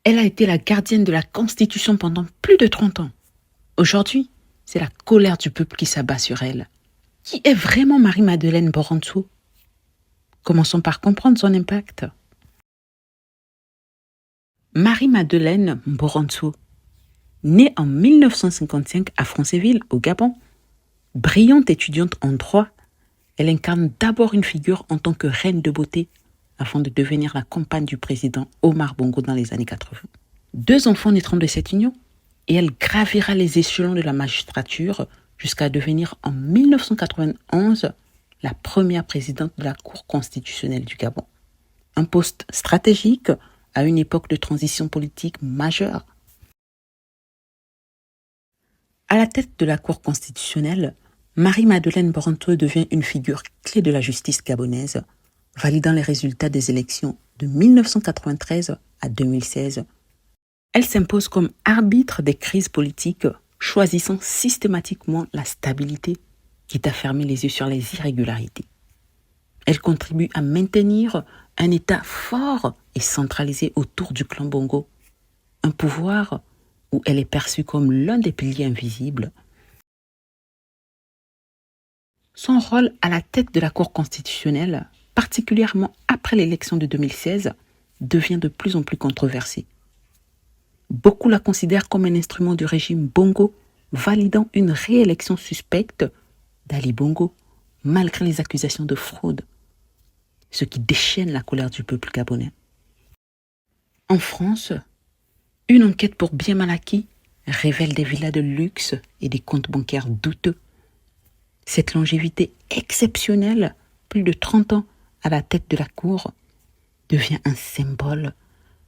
Elle a été la gardienne de la Constitution pendant plus de 30 ans. Aujourd'hui, c'est la colère du peuple qui s'abat sur elle. Qui est vraiment Marie-Madeleine Borontsou? Commençons par comprendre son impact. Marie-Madeleine Borontsou, née en 1955 à Francéville, au Gabon, brillante étudiante en droit, elle incarne d'abord une figure en tant que reine de beauté avant de devenir la compagne du président Omar Bongo dans les années 80. 2 enfants naîtront de cette union et elle gravira les échelons de la magistrature jusqu'à devenir en 1991 la première présidente de la Cour constitutionnelle du Gabon. Un poste stratégique à une époque de transition politique majeure. À la tête de la Cour constitutionnelle, Marie-Madeleine Borontsou devient une figure clé de la justice gabonaise, validant les résultats des élections de 1993 à 2016. Elle s'impose comme arbitre des crises politiques, choisissant systématiquement la stabilité, quitte à fermer les yeux sur les irrégularités. Elle contribue à maintenir un État fort et centralisé autour du clan Bongo, un pouvoir où elle est perçue comme l'un des piliers invisibles. Son rôle à la tête de la Cour constitutionnelle, particulièrement après l'élection de 2016, devient de plus en plus controversé. Beaucoup la considèrent comme un instrument du régime Bongo, validant une réélection suspecte d'Ali Bongo, malgré les accusations de fraude, ce qui déchaîne la colère du peuple gabonais. En France, une enquête pour bien mal acquis révèle des villas de luxe et des comptes bancaires douteux. Cette longévité exceptionnelle, plus de 30 ans à la tête de la Cour, devient un symbole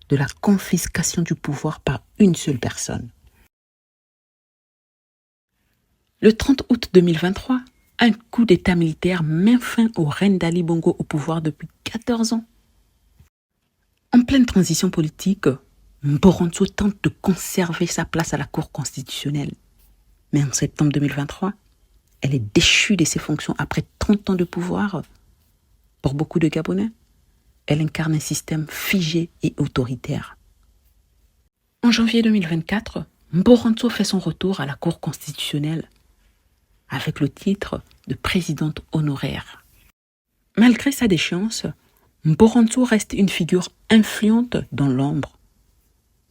de la confiscation du pouvoir par une seule personne. Le 30 août 2023, un coup d'État militaire met fin au règne d'Ali Bongo au pouvoir depuis 14 ans. En pleine transition politique, Borontsou tente de conserver sa place à la Cour constitutionnelle. Mais en septembre 2023, elle est déchue de ses fonctions après 30 ans de pouvoir. Pour beaucoup de Gabonais, elle incarne un système figé et autoritaire. En janvier 2024, Borontsou fait son retour à la Cour constitutionnelle avec le titre de présidente honoraire. Malgré sa déchéance, Borontsou reste une figure influente dans l'ombre.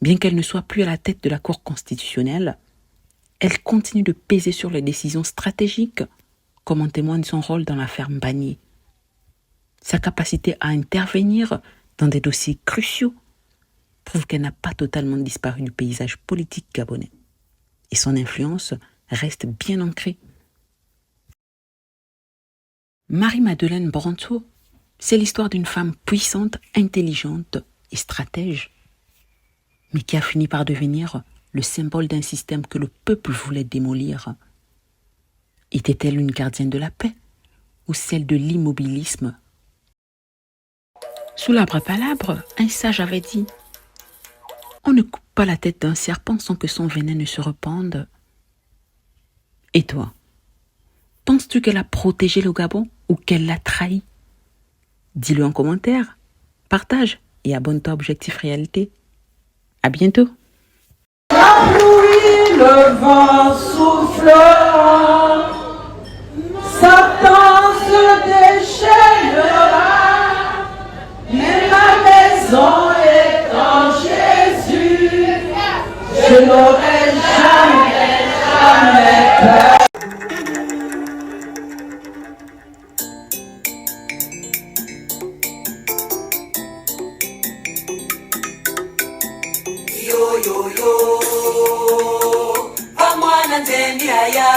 Bien qu'elle ne soit plus à la tête de la Cour constitutionnelle, elle continue de peser sur les décisions stratégiques, comme en témoigne son rôle dans l'affaire Mbagnier. Sa capacité à intervenir dans des dossiers cruciaux prouve qu'elle n'a pas totalement disparu du paysage politique gabonais. Et son influence reste bien ancrée. Marie-Madeleine Borontsou, c'est l'histoire d'une femme puissante, intelligente et stratège, mais qui a fini par devenir le symbole d'un système que le peuple voulait démolir. Était-elle une gardienne de la paix ou celle de l'immobilisme? Sous l'abracadabra, un sage avait dit « On ne coupe pas la tête d'un serpent sans que son venin ne se répande. » Et toi, penses-tu qu'elle a protégé le Gabon ou qu'elle l'a trahi? Dis-le en commentaire, partage et abonne-toi à Objectif Réalité. À bientôt. La pluie, le vent soufflera, Satan se déchaînera, mais ma maison est en Jésus, je n'aurai jamais peur. Yo yo yo, vamwana nzeni aya.